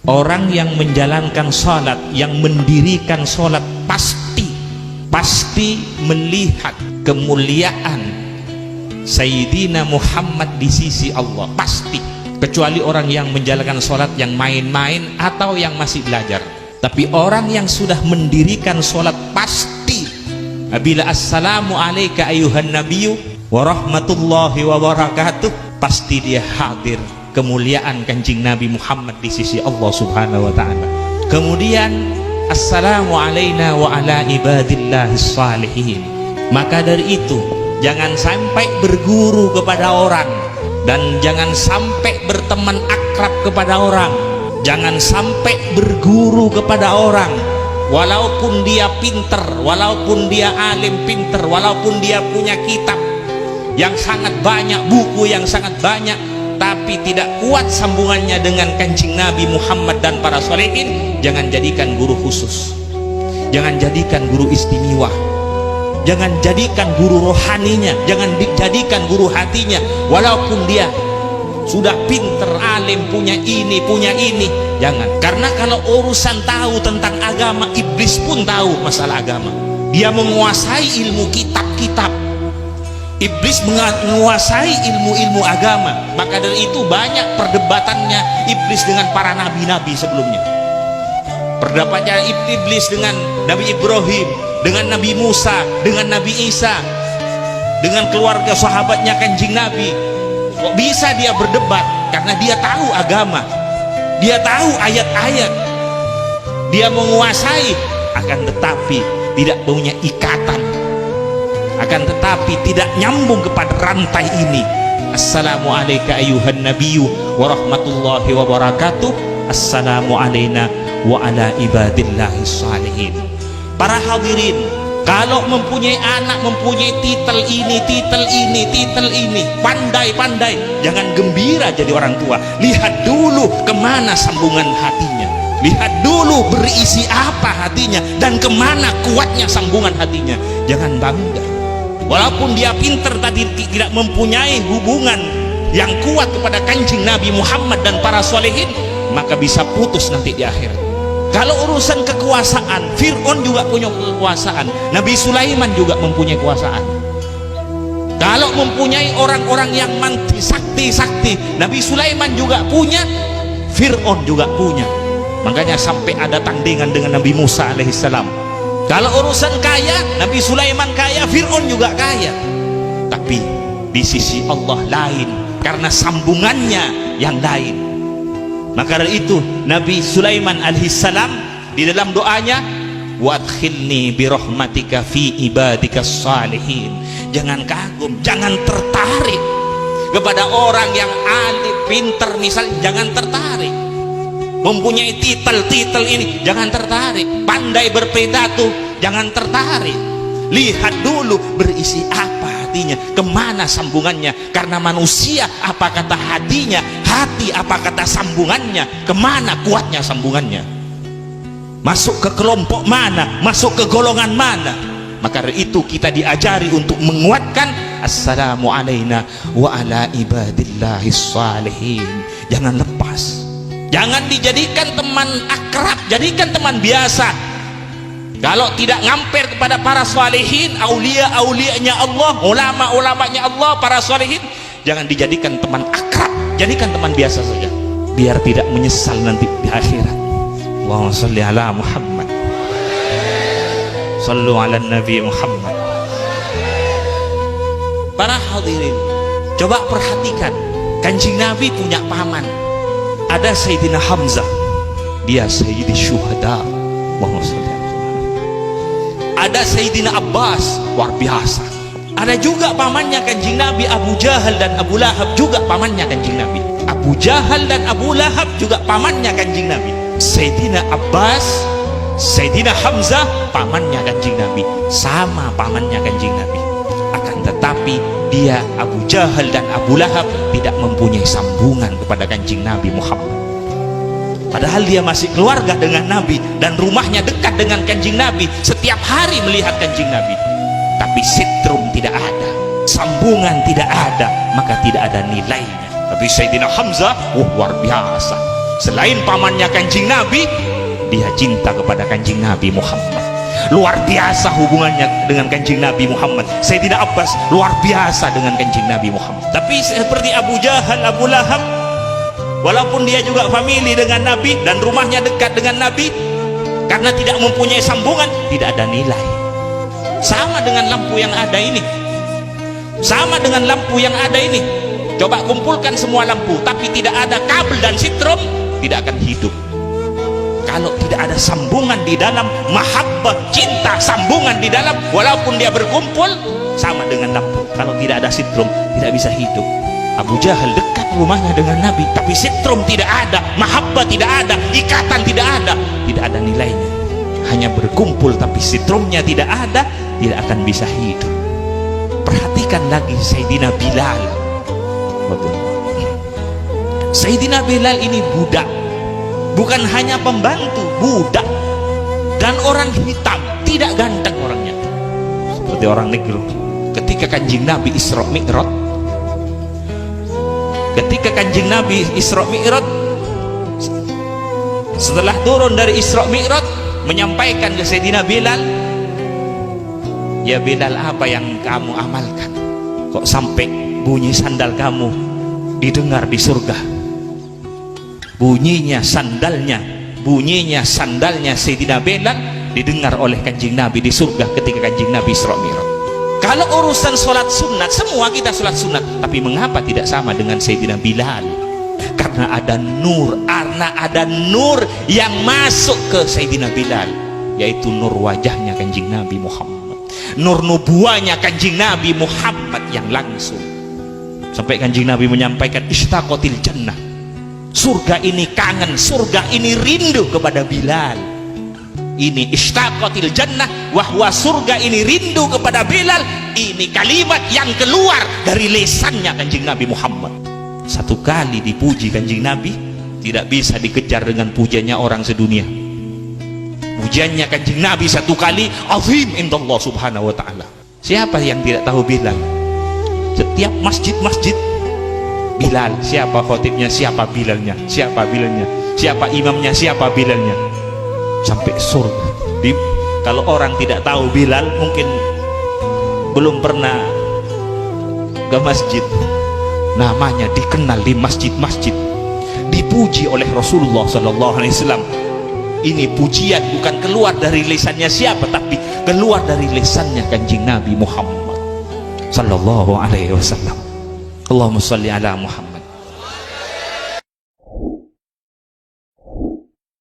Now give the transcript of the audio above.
Orang yang menjalankan sholat, yang mendirikan sholat pasti melihat kemuliaan Sayyidina Muhammad di sisi Allah, pasti. Kecuali orang yang menjalankan sholat yang main-main atau yang masih belajar. Tapi orang yang sudah mendirikan sholat pasti, bila assalamu alayka ayuhan nabiyyu wa rahmatullahi wa barakatuh, pasti dia hadir kemuliaan kanjeng Nabi Muhammad di sisi Allah subhanahu wa ta'ala. Kemudian assalamu alayna wa ala ibadillahis salihin. Maka dari itu jangan sampai berguru kepada orang, dan jangan sampai berteman akrab kepada orang, jangan sampai berguru kepada orang walaupun dia pinter, walaupun dia alim pinter, walaupun dia punya kitab yang sangat banyak, buku yang sangat banyak, tapi tidak kuat sambungannya dengan kanjeng Nabi Muhammad dan para sholihin. Jangan jadikan guru khusus, jangan jadikan guru istimewa, jangan jadikan guru rohaninya, jangan dijadikan guru hatinya. Walaupun dia sudah pinter, alim, punya ini, jangan. Karena kalau urusan tahu tentang agama, iblis pun tahu masalah agama. Dia menguasai ilmu kitab-kitab, iblis menguasai ilmu-ilmu agama. Maka dari itu banyak perdebatannya iblis dengan para nabi-nabi sebelumnya. Perdebatannya iblis dengan Nabi Ibrahim, dengan Nabi Musa, dengan Nabi Isa, dengan keluarga sahabatnya kanjeng Nabi. Kok bisa dia berdebat? Karena dia tahu agama, dia tahu ayat-ayat, dia menguasai. Akan tetapi tidak punya ikatan, akan tetapi tidak nyambung kepada rantai ini. Assalamu alayka ayuhan nabiyyu wa rahmatullahi wa barakatuh. Assalamu alayna wa ala ibadillahis salihin. Para hadirin, kalau mempunyai anak, mempunyai titel ini, pandai-pandai, jangan gembira jadi orang tua. Lihat dulu kemana sambungan hatinya, lihat dulu berisi apa hatinya, dan kemana kuatnya sambungan hatinya. Jangan bangga walaupun dia pinter tadi tidak mempunyai hubungan yang kuat kepada kanjeng Nabi Muhammad dan para sholihin, maka bisa putus nanti di akhirat. Kalau urusan kekuasaan, Fir'aun juga punya kekuasaan, Nabi Sulaiman juga mempunyai kekuasaan. Kalau mempunyai orang-orang yang manti sakti, Nabi Sulaiman juga punya, Fir'aun juga punya. Makanya sampai ada tandingan dengan Nabi Musa alaihissalam. Kalau urusan kaya, Nabi Sulaiman kaya, Fir'aun juga kaya. Tapi di sisi Allah lain, karena sambungannya yang lain. Maka dari itu Nabi Sulaiman alaihissalam di dalam doanya, wadkhilni birahmatika fi ibadikas salihin. Jangan kagum, jangan tertarik kepada orang yang alim, pinter misalnya, jangan tertarik. Mempunyai titel ini, jangan tertarik. Pandai berpidato, jangan tertarik. Lihat dulu berisi apa hatinya, kemana sambungannya. Karena manusia apa kata hatinya, hati apa kata sambungannya, kemana kuatnya sambungannya, masuk ke kelompok mana, masuk ke golongan mana. Maka dari itu kita diajari untuk menguatkan assalamu alayna wa ala ibadillahis salihin. Jangan lepas, jangan dijadikan teman akrab, jadikan teman biasa. Kalau tidak ngamper kepada para salihin, aulia-aulianya Allah, ulama-ulamanya Allah, para salihin, jangan dijadikan teman akrab, jadikan teman biasa saja, biar tidak menyesal nanti di akhirat. Allahumma sholli ala Muhammad, shallu ala Nabi Muhammad. Para hadirin, coba perhatikan, kanjeng Nabi punya paman, ada Sayyidina Hamzah, dia Sayyidi Syuhada. Allahumma sholli. Ada Sayyidina Abbas, luar biasa. Ada juga pamannya kanjeng Nabi, Abu Jahal dan Abu Lahab, juga pamannya kanjeng Nabi. Abu Jahal dan Abu Lahab juga pamannya kanjeng Nabi. Sayyidina Abbas, Sayyidina Hamzah, pamannya kanjeng Nabi, sama pamannya kanjeng Nabi. Akan tetapi dia, Abu Jahal dan Abu Lahab, tidak mempunyai sambungan kepada kanjeng Nabi Muhammad. Padahal dia masih keluarga dengan Nabi dan rumahnya dekat dengan kanjeng Nabi, setiap hari melihat kanjeng Nabi. Tapi sitrum tidak ada, sambungan tidak ada, maka tidak ada nilainya. Tapi Sayyidina Hamzah, luar biasa. Selain pamannya Kanjeng Nabi, dia cinta kepada Kanjeng Nabi Muhammad. Luar biasa hubungannya dengan Kanjeng Nabi Muhammad. Sayyidina Abbas luar biasa dengan Kanjeng Nabi Muhammad. Tapi seperti Abu Jahal, Abu Lahab, walaupun dia juga famili dengan Nabi dan rumahnya dekat dengan Nabi, karena tidak mempunyai sambungan, tidak ada nilai. Sama dengan lampu yang ada ini, sama dengan lampu yang ada ini. Coba kumpulkan semua lampu, tapi tidak ada kabel dan sitrom, tidak akan hidup. Kalau tidak ada sambungan di dalam, mahabbah, cinta, sambungan di dalam, walaupun dia berkumpul, sama dengan lampu. Kalau tidak ada sitrom, tidak bisa hidup. Abu Jahal dekat rumahnya dengan Nabi, tapi sitrom tidak ada, mahabbah tidak ada, ikatan tidak ada nilainya. Hanya berkumpul tapi sitromnya tidak ada, tidak akan bisa hidup. Perhatikan lagi Sayyidina Bilal. Sayyidina Bilal ini budak, bukan hanya pembantu, budak, dan orang hitam, tidak ganteng orangnya, seperti orang negro. Ketika Kanjeng Nabi Isra Mi'raj, setelah turun dari Isra Mi'raj, menyampaikan ke Sayyidina Bilal, ya Bilal, apa yang kamu amalkan kok sampai bunyi sandal kamu didengar di surga? Bunyinya sandalnya Sayyidina Bilal didengar oleh Kanjeng Nabi di surga ketika Kanjeng Nabi Isra Mi'raj. Kalau urusan sholat sunat, semua kita sholat sunat, tapi mengapa tidak sama dengan Sayyidina Bilal? Karena ada nur yang masuk ke Sayyidina Bilal, yaitu nur wajahnya Kanjeng Nabi Muhammad, nur nubuahnya Kanjeng Nabi Muhammad yang langsung. Sampai Kanjeng Nabi menyampaikan, ishtaqatil jannah, surga ini kangen, surga ini rindu kepada Bilal. Ini ishtaqatil jannah, wahwa surga ini rindu kepada Bilal. Ini kalimat yang keluar dari lisannya Kanjeng Nabi Muhammad. Satu kali dipuji Kanjeng Nabi, tidak bisa dikejar dengan pujiannya orang sedunia. Pujiannya Kanjeng Nabi satu kali azim indallah subhanahu wa ta'ala. Siapa yang tidak tahu Bilal? Setiap masjid-masjid Bilal, siapa khotibnya, siapa Bilalnya, siapa Bilalnya, siapa imamnya, siapa Bilalnya, sampai surga. Kalau orang tidak tahu Bilal, mungkin belum pernah ke masjid. Namanya dikenal di masjid-masjid, dipuji oleh Rasulullah SAW. Ini pujian bukan keluar dari lisannya siapa, tapi keluar dari lisannya Kanjeng Nabi Muhammad sallallahu alaihi wasallam. Allahumma sholli ala Muhammad.